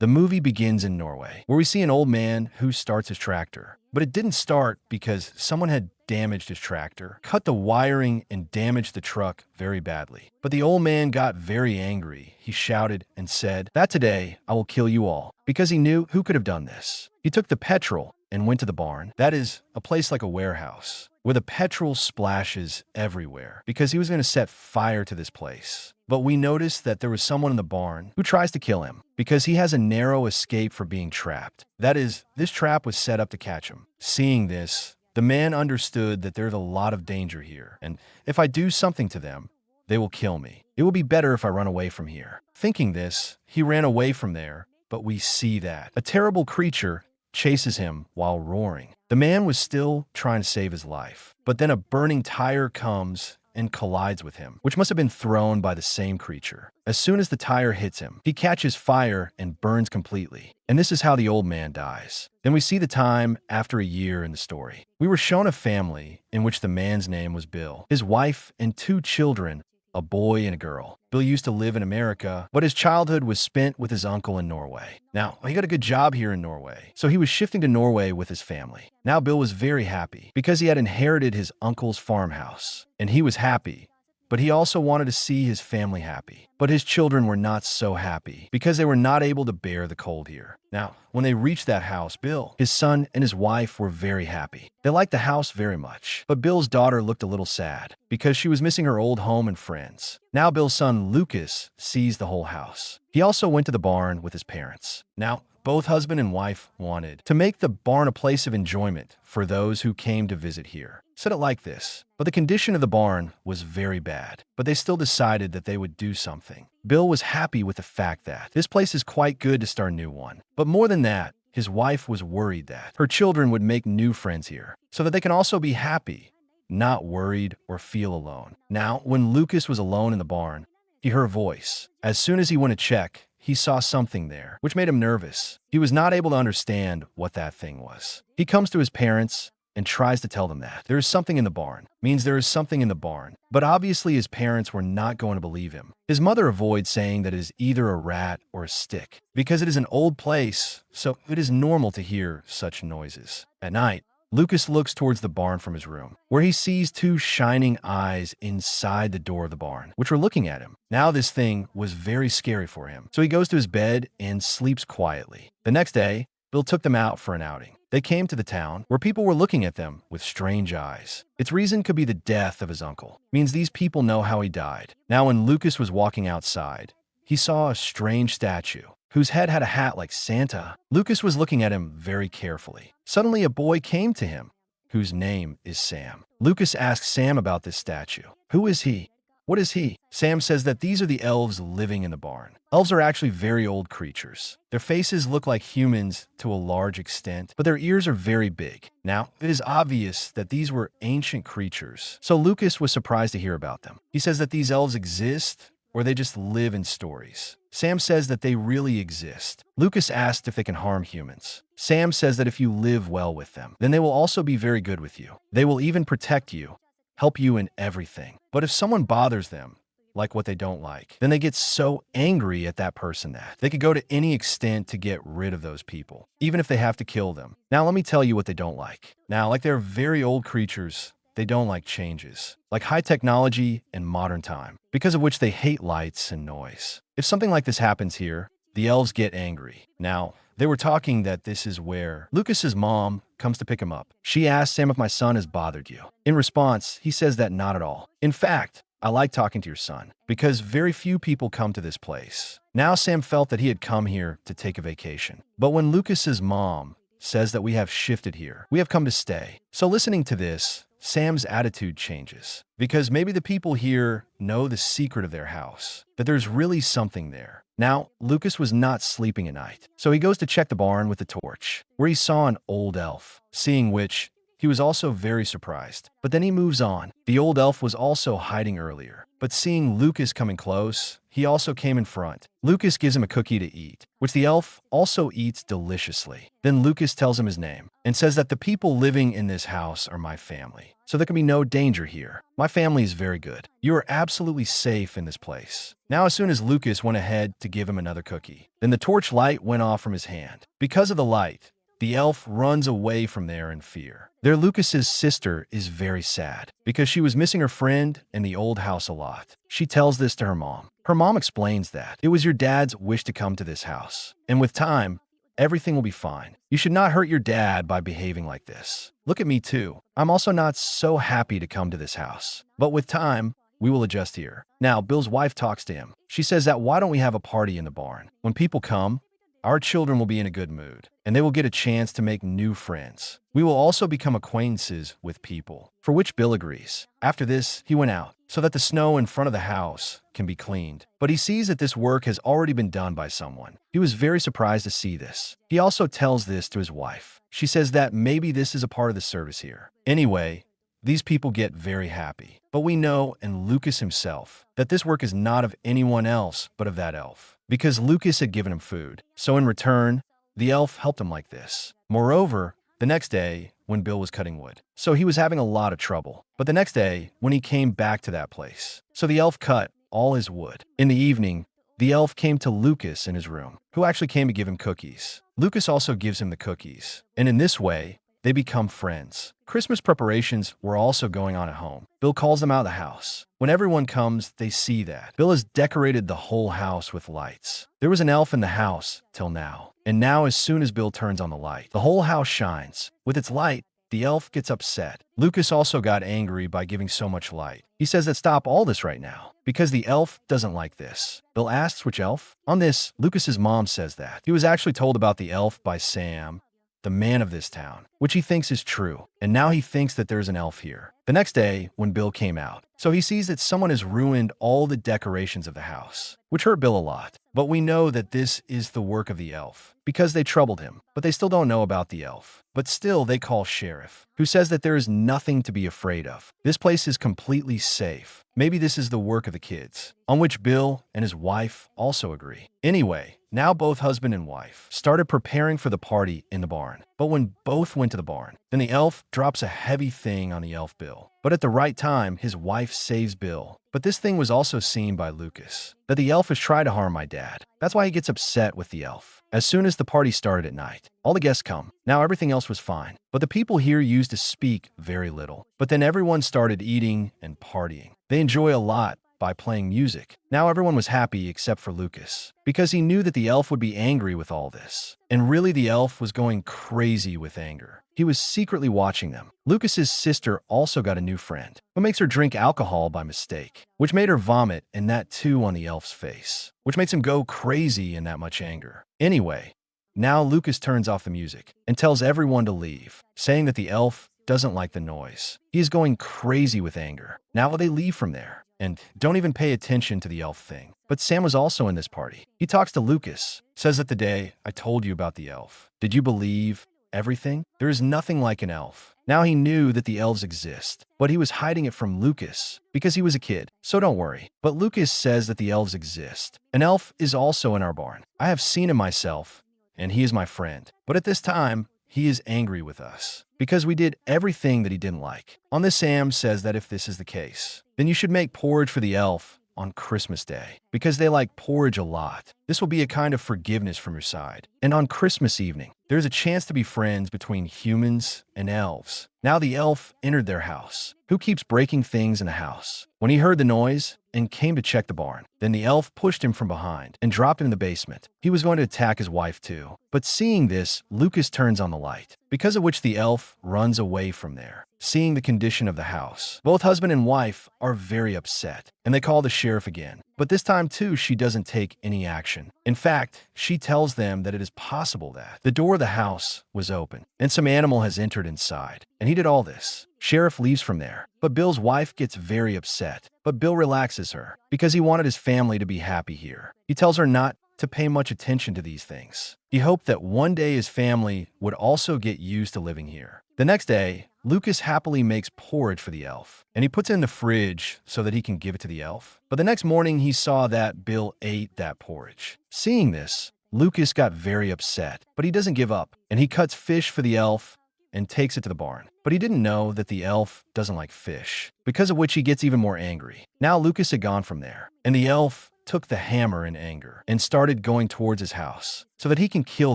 The movie begins in Norway, where we see an old man who starts his tractor. But it didn't start because someone had damaged his tractor, cut the wiring, and damaged the truck very badly. But the old man got very angry. He shouted and said, "That today I will kill you all," because he knew who could have done this. He took the petrol and went to the barn. That is, a place like a warehouse, where the petrol splashes everywhere, because he was going to set fire to this place. But we notice that there was someone in the barn who tries to kill him because he has a narrow escape for being trapped. That is, this trap was set up to catch him. Seeing this, the man understood that there's a lot of danger here, and if I do something to them, they will kill me. It will be better if I run away from here. Thinking this, he ran away from there, but we see that a terrible creature chases him while roaring. The man was still trying to save his life, but then a burning tire comes and collides with him, which must have been thrown by the same creature. As soon as the tire hits him, he catches fire and burns completely. And this is how the old man dies. Then we see the time after a year in the story. We were shown a family in which the man's name was Bill, his wife, and 2 children, a boy and a girl. Bill used to live in America, but his childhood was spent with his uncle in Norway. Now, he got a good job here in Norway, so he was shifting to Norway with his family. Now Bill was very happy because he had inherited his uncle's farmhouse, and he was happy. But he also wanted to see his family happy. But his children were not so happy because they were not able to bear the cold here. Now, when they reached that house, Bill, his son, and his wife were very happy. They liked the house very much. But Bill's daughter looked a little sad because she was missing her old home and friends. Now Bill's son, Lucas, sees the whole house. He also went to the barn with his parents. Now, both husband and wife wanted to make the barn a place of enjoyment for those who came to visit here. Said it like this, but the condition of the barn was very bad, but they still decided that they would do something. Bill was happy with the fact that this place is quite good to start a new one. But more than that, his wife was worried that her children would make new friends here, so that they can also be happy, not worried or feel alone. Now, when Lucas was alone in the barn, he heard a voice. As soon as he went to check, he saw something there, which made him nervous. He was not able to understand what that thing was. He comes to his parents and tries to tell them that there is something in the barn, means there is something in the barn. But obviously his parents were not going to believe him. His mother avoids saying that it is either a rat or a stick, because it is an old place, so it is normal to hear such noises. At night, Lucas looks towards the barn from his room, where he sees 2 shining eyes inside the door of the barn, which were looking at him. Now this thing was very scary for him, so he goes to his bed and sleeps quietly. The next day, Bill took them out for an outing. They came to the town, where people were looking at them with strange eyes. Its reason could be the death of his uncle, means these people know how he died. Now when Lucas was walking outside, he saw a strange statue, whose head had a hat like Santa. Lucas was looking at him very carefully. Suddenly, a boy came to him, whose name is Sam. Lucas asked Sam about this statue. Who is he? What is he? Sam says that these are the elves living in the barn. Elves are actually very old creatures. Their faces look like humans to a large extent, but their ears are very big. Now, it is obvious that these were ancient creatures, so Lucas was surprised to hear about them. He says that these elves exist, or they just live in stories. Sam says that they really exist. Lucas asked if they can harm humans. Sam says that if you live well with them, then they will also be very good with you. They will even protect you, help you in everything. But if someone bothers them, like what they don't like, then they get so angry at that person that they could go to any extent to get rid of those people, even if they have to kill them. Now let me tell you what they don't like. Now, like they're very old creatures, they don't like changes, like high technology and modern time, because of which they hate lights and noise. If something like this happens here, the elves get angry. Now, they were talking that this is where Lucas's mom comes to pick him up. She asks Sam if my son has bothered you. In response, he says that not at all. In fact, I like talking to your son, because very few people come to this place. Now Sam felt that he had come here to take a vacation. But when Lucas's mom says that we have shifted here, we have come to stay. So listening to this, Sam's attitude changes, because maybe the people here know the secret of their house, that there's really something there. Now, Lucas was not sleeping at night, so he goes to check the barn with the torch, where he saw an old elf, seeing which he was also very surprised. But then he moves on. The old elf was also hiding earlier, but seeing Lucas coming close, he also came in front. Lucas gives him a cookie to eat, which the elf also eats deliciously. Then Lucas tells him his name and says that the people living in this house are my family, so there can be no danger here. My family is very good. You are absolutely safe in this place. Now, as soon as Lucas went ahead to give him another cookie, then the torch light went off from his hand. Because of the light, the elf runs away from there in fear. There, Lucas's sister is very sad because she was missing her friend in the old house a lot. She tells this to her mom. Her mom explains that it was your dad's wish to come to this house, and with time, everything will be fine. You should not hurt your dad by behaving like this. Look at me too. I'm also not so happy to come to this house, but with time, we will adjust here. Now, Bill's wife talks to him. She says that why don't we have a party in the barn? When people come, our children will be in a good mood, and they will get a chance to make new friends. We will also become acquaintances with people, for which Bill agrees. After this, he went out, so that the snow in front of the house can be cleaned. But he sees that this work has already been done by someone. He was very surprised to see this. He also tells this to his wife. She says that maybe this is a part of the service here. Anyway, these people get very happy. But we know, and Lucas himself, that this work is not of anyone else but of that elf, because Lucas had given him food. So in return, the elf helped him like this. Moreover, the next day, when Bill was cutting wood, so he was having a lot of trouble. But the next day, when he came back to that place, so the elf cut all his wood. In the evening, the elf came to Lucas in his room, who actually came to give him cookies. Lucas also gives him the cookies, and in this way, they become friends. Christmas preparations were also going on at home. Bill calls them out of the house. When everyone comes, they see that Bill has decorated the whole house with lights. There was an elf in the house till now, and now as soon as Bill turns on the light, the whole house shines. With its light, the elf gets upset. Lucas also got angry by giving so much light. He says that stop all this right now, because the elf doesn't like this. Bill asks which elf? On this, Lucas's mom says that he was actually told about the elf by Sam, the man of this town, which he thinks is true, and now he thinks that there's an elf here. The next day, when Bill came out, so he sees that someone has ruined all the decorations of the house, which hurt Bill a lot. But we know that this is the work of the elf, because they troubled him, but they still don't know about the elf. But still, they call Sheriff, who says that there is nothing to be afraid of. This place is completely safe. Maybe this is the work of the kids, on which Bill and his wife also agree. Anyway, now both husband and wife started preparing for the party in the barn. But when both went to the barn, then the elf drops a heavy thing on the elf Bill. But at the right time, his wife saves Bill. But this thing was also seen by Lucas, that the elf has tried to harm my dad. That's why he gets upset with the elf. As soon as the party started at night, all the guests come. Now everything else was fine, but the people here used to speak very little. But then everyone started eating and partying. They enjoy a lot by playing music. Now everyone was happy except for Lucas, because he knew that the elf would be angry with all this. And really, the elf was going crazy with anger. He was secretly watching them. Lucas's sister also got a new friend, who makes her drink alcohol by mistake, which made her vomit, and that too on the elf's face, which makes him go crazy in that much anger. Anyway, now Lucas turns off the music and tells everyone to leave, saying that the elf doesn't like the noise. He is going crazy with anger. Now they leave from there and don't even pay attention to the elf thing. But Sam was also in this party. He talks to Lucas, says that the day I told you about the elf, did you believe everything? There is nothing like an elf. Now he knew that the elves exist, but he was hiding it from Lucas because he was a kid, so don't worry. But Lucas says that the elves exist. An elf is also in our barn. I have seen him myself, and he is my friend. But at this time, he is angry with us because we did everything that he didn't like. On this, Sam says that if this is the case, then you should make porridge for the elf on Christmas Day, because they like porridge a lot. This will be a kind of forgiveness from your side. And on Christmas evening, there's a chance to be friends between humans and elves. Now the elf entered their house. Who keeps breaking things in the house? When he heard the noise and came to check the barn, then the elf pushed him from behind and dropped him in the basement. He was going to attack his wife too. But seeing this, Lucas turns on the light, because of which the elf runs away from there. Seeing the condition of the house, both husband and wife are very upset, and they call the sheriff again. But this time too, she doesn't take any action. In fact, she tells them that it is possible that the door of the house was open and some animal has entered inside, and he did all this. Sheriff leaves from there, but Bill's wife gets very upset. But Bill relaxes her because he wanted his family to be happy here. He tells her not to pay much attention to these things. He hoped that one day his family would also get used to living here. The next day, Lucas happily makes porridge for the elf, and he puts it in the fridge so that he can give it to the elf. But the next morning, he saw that Bill ate that porridge. Seeing this, Lucas got very upset, but he doesn't give up, and he cuts fish for the elf and takes it to the barn. But he didn't know that the elf doesn't like fish, because of which he gets even more angry. Now Lucas had gone from there, and the elf took the hammer in anger and started going towards his house so that he can kill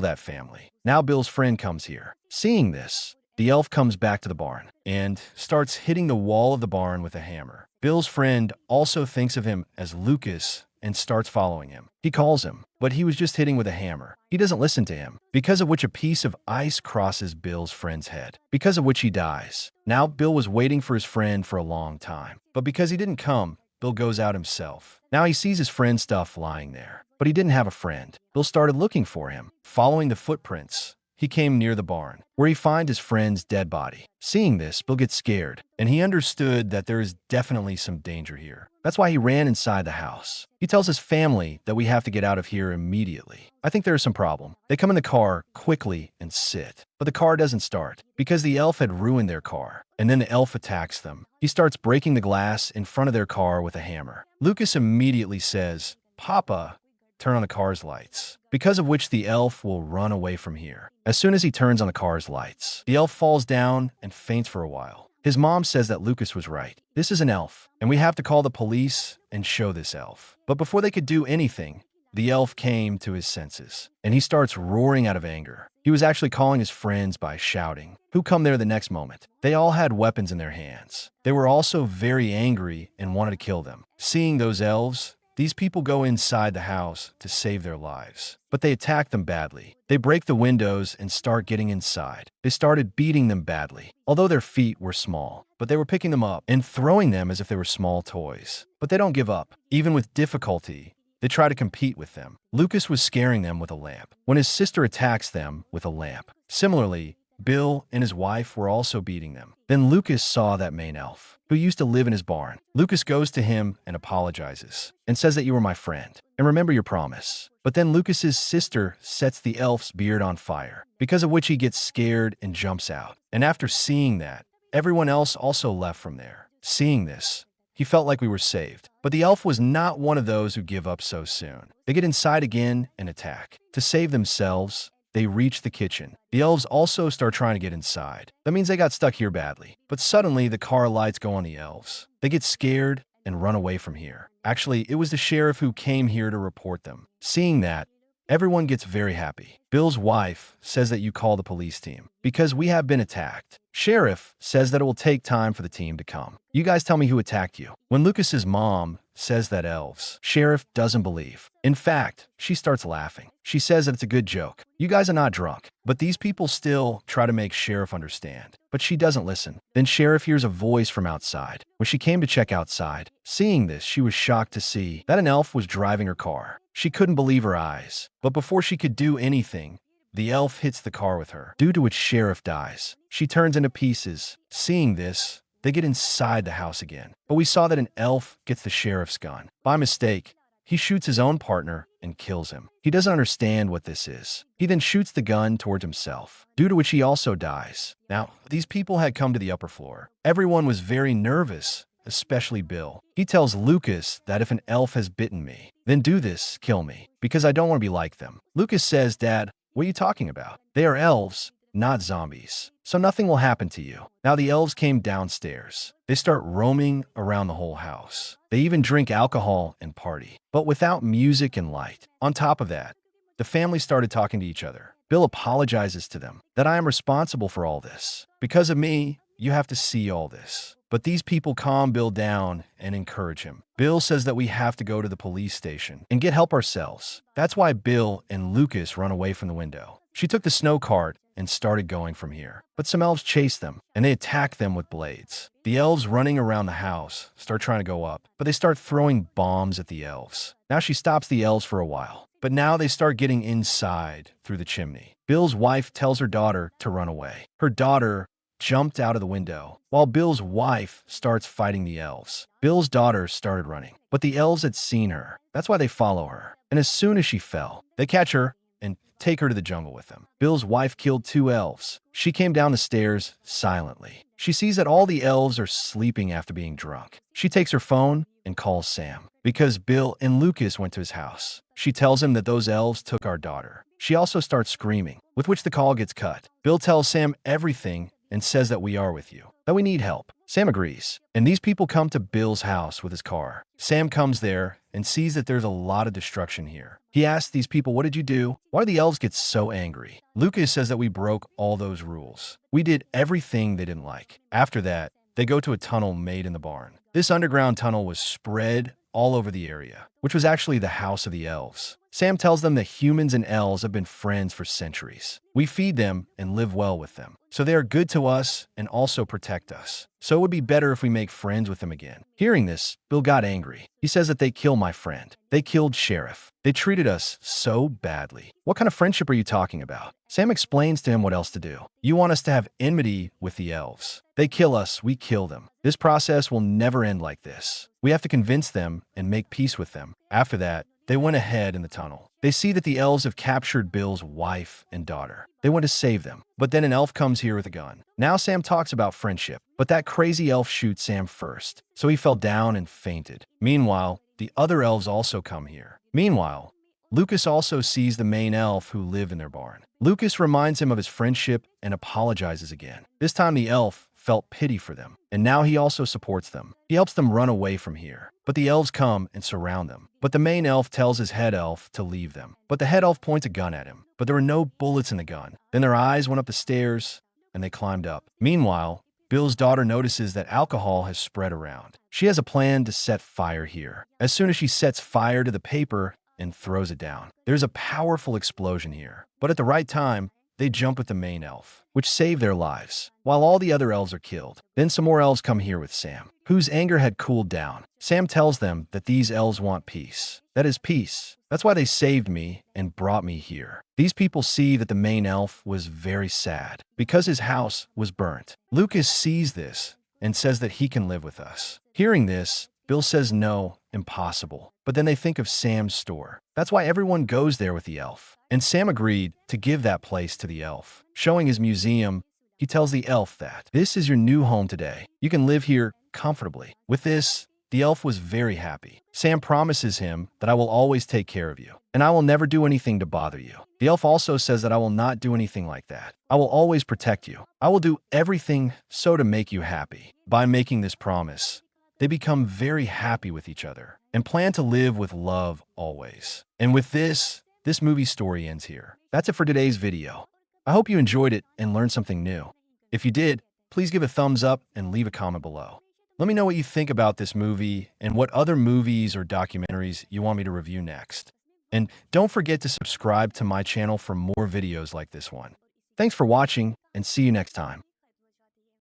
that family. Now Bill's friend comes here. Seeing this, the elf comes back to the barn and starts hitting the wall of the barn with a hammer. Bill's friend also thinks of him as Lucas and starts following him. He calls him, but he was just hitting with a hammer. He doesn't listen to him, because of which a piece of ice crosses Bill's friend's head, because of which he dies. Now Bill was waiting for his friend for a long time, but because he didn't come, Bill goes out himself. Now he sees his friend's stuff lying there, but he didn't have a friend. Bill started looking for him, following the footprints. He came near the barn, where he finds his friend's dead body. Seeing this, Bill gets scared, and he understood that there is definitely some danger here. That's why he ran inside the house. He tells his family that we have to get out of here immediately. I think there is some problem. They come in the car quickly and sit, but the car doesn't start because the elf had ruined their car, and then the elf attacks them. He starts breaking the glass in front of their car with a hammer. Lucas immediately says, "Papa, turn on the car's lights," because of which the elf will run away from here. As soon as he turns on the car's lights, the elf falls down and faints for a while. His mom says that Lucas was right. This is an elf, and we have to call the police and show this elf. But before they could do anything, the elf came to his senses, and he starts roaring out of anger. He was actually calling his friends by shouting, who come there the next moment. They all had weapons in their hands. They were also very angry and wanted to kill them. Seeing those elves, these people go inside the house to save their lives, but they attack them badly. They break the windows and start getting inside. They started beating them badly, although their feet were small, but they were picking them up and throwing them as if they were small toys. But they don't give up. Even with difficulty, they try to compete with them. Lucas was scaring them with a lamp when his sister attacks them with a lamp. Similarly, Bill and his wife were also beating them. Then Lucas saw that main elf, who used to live in his barn. Lucas goes to him and apologizes, and says that you were my friend, and remember your promise. But then Lucas's sister sets the elf's beard on fire, because of which he gets scared and jumps out. And after seeing that, everyone else also left from there. Seeing this, he felt like we were saved. But the elf was not one of those who give up so soon. They get inside again and attack. To save themselves, they reach the kitchen. The elves also start trying to get inside. That means they got stuck here badly. But suddenly, the car lights go on the elves. They get scared and run away from here. Actually, it was the sheriff who came here to report them. Seeing that, everyone gets very happy. Bill's wife says that you call the police team, because we have been attacked. Sheriff says that it will take time for the team to come. You guys tell me who attacked you. When Lucas's mom says that elves, Sheriff doesn't believe. In fact, she starts laughing. She says that it's a good joke. You guys are not drunk. But these people still try to make Sheriff understand. But she doesn't listen. Then Sheriff hears a voice from outside. When she came to check outside, seeing this, she was shocked to see that an elf was driving her car. She couldn't believe her eyes. But before she could do anything, the elf hits the car with her, due to which Sheriff dies. She turns into pieces. Seeing this, they get inside the house again. But we saw that an elf gets the sheriff's gun. By mistake, he shoots his own partner and kills him. He doesn't understand what this is. He then shoots the gun towards himself, due to which he also dies. Now, these people had come to the upper floor. Everyone was very nervous, especially Bill. He tells Lucas that if an elf has bitten me, then do this, kill me, because I don't want to be like them. Lucas says, "Dad, what are you talking about? They are elves, not zombies, so nothing will happen to you." Now the elves came downstairs. They start roaming around the whole house. They even drink alcohol and party, but without music and light. On top of that, the family started talking to each other. Bill apologizes to them that I am responsible for all this. Because of me, you have to see all this. But these people calm Bill down and encourage him. Bill says that we have to go to the police station and get help ourselves. That's why Bill and Lucas run away from the window. She took the snow cart and started going from here. But some elves chase them, and they attack them with blades. The elves running around the house start trying to go up, but they start throwing bombs at the elves. Now she stops the elves for a while, but now they start getting inside through the chimney. Bill's wife tells her daughter to run away. Her daughter jumped out of the window, while Bill's wife starts fighting the elves. Bill's daughter started running, but the elves had seen her. That's why they follow her. And as soon as she fell, they catch her and take her to the jungle with them. Bill's wife killed 2 elves. She came down the stairs silently. She sees that all the elves are sleeping after being drunk. She takes her phone and calls Sam because Bill and Lucas went to his house. She tells him that those elves took our daughter. She also starts screaming, with which the call gets cut. Bill tells Sam everything and says that we are with you, that we need help. Sam agrees, and these people come to Bill's house with his car. Sam comes there and sees that there's a lot of destruction here. He asks these people, what did you do? Why do the elves get so angry? Lucas says that we broke all those rules. We did everything they didn't like. After that, they go to a tunnel made in the barn. This underground tunnel was spread all over the area, which was actually the house of the elves. Sam tells them that humans and elves have been friends for centuries. We feed them and live well with them, so they are good to us and also protect us. So it would be better if we make friends with them again. Hearing this, Bill got angry. He says that they killed my friend. They killed Sheriff. They treated us so badly. What kind of friendship are you talking about? Sam explains to him what else to do. You want us to have enmity with the elves. They kill us, we kill them. This process will never end like this. We have to convince them and make peace with them. After that, they went ahead in the tunnel. They see that the elves have captured Bill's wife and daughter. They want to save them. But then an elf comes here with a gun. Now Sam talks about friendship, but that crazy elf shoots Sam first. So he fell down and fainted. Meanwhile, the other elves also come here. Meanwhile, Lucas also sees the main elf who live in their barn. Lucas reminds him of his friendship and apologizes again. This time the elf felt pity for them, and now he also supports them. He helps them run away from here. But the elves come and surround them. But the main elf tells his head elf to leave them. But the head elf points a gun at him. But there were no bullets in the gun. Then their eyes went up the stairs, and they climbed up. Meanwhile, Bill's daughter notices that alcohol has spread around. She has a plan to set fire here. As soon as she sets fire to the paper and throws it down, there's a powerful explosion here. But at the right time, they jump at the main elf, which saved their lives, while all the other elves are killed. Then some more elves come here with Sam, whose anger had cooled down. Sam tells them that these elves want peace. That is peace. That's why they saved me and brought me here. These people see that the main elf was very sad because his house was burnt. Lucas sees this and says that he can live with us. Hearing this, Bill says no, impossible. But then they think of Sam's store. That's why everyone goes there with the elf. And Sam agreed to give that place to the elf. Showing his museum, he tells the elf that this is your new home today. You can live here comfortably. With this, the elf was very happy. Sam promises him that I will always take care of you, and I will never do anything to bother you. The elf also says that I will not do anything like that. I will always protect you. I will do everything so to make you happy. By making this promise, they become very happy with each other and plan to live with love always. And with this movie story ends here. That's it for today's video. I hope you enjoyed it and learned something new. If you did, please give a thumbs up and leave a comment below. Let me know what you think about this movie and what other movies or documentaries you want me to review next. And don't forget to subscribe to my channel for more videos like this one. Thanks for watching and see you next time.